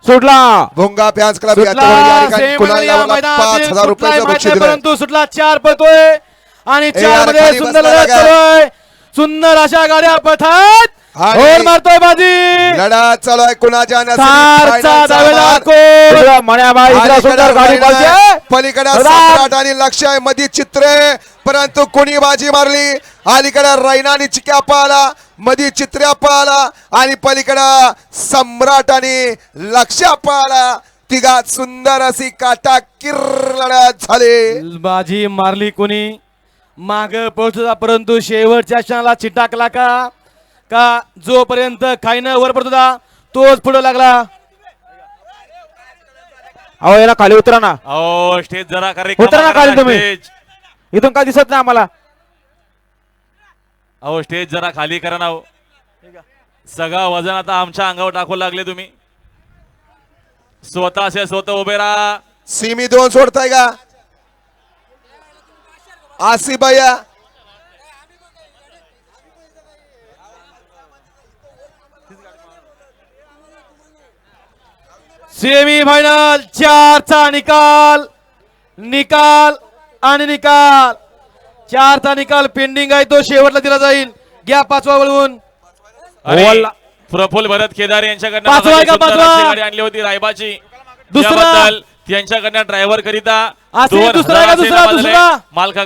सुटला भोंगा fans club सुटला. ₹5000 रुपयाचं बक्षीस दिलंय. परंतु सुटला 4 पळतोय आणि 4 मध्ये खाली सुंदर बसला लढत लागा. चालू आहे. सुंदर अशा गाड्या पळतात. आणि होल मारतोय बाजी. लढत चालू आहे कुणाच्या चारचा दावेदार कोण मण्याबाई इकडे सुंदर गाडी पळते. पलीकडे सम्राट आणि लक्ष आहे मध्ये चित्रे परंतु कुणी बाजी मारली. अलीकडे रैना आणि चिक्या पाहला मध्ये चित्र्या पाहला आणि पलीकडे सम्राट आणि लक्ष पाहला. तिघात सुंदर अशी काटाकीर लढत झाली. बाजी मारली कोणी माग पोहोचला परंतु शेवटच्या क्षणाला चिटाकला का जोपर्यंत खाईनं वर पडत होता तोच पुढे लागला. अहो याला खाली उतरा ना. अहो स्टेज जरा उतरा ना खाली तुम्ही. इथून काय दिसत नाही आम्हाला. अहो स्टेज जरा खाली करा ना हो. सगळं वजन आता आमच्या अंगावर टाकू लागले तुम्ही. स्वतः उभे राहा. सिमी 2 सोडताय का आसिफ भैया. सेमी फायनल 4चा निकाल आणि निकाल 4चा निकाल पेंडिंग आहे. तो शेवटला दिला जाईल. घ्या 5वा वळून. प्रफुल्ल भरत केदार यांच्याकडनं पाचवा आहे का? पाचवा गाडी आणली होती रायबाची. दुसरा त्यांच्याकडनं ड्रायव्हर करिता दुसरा मालका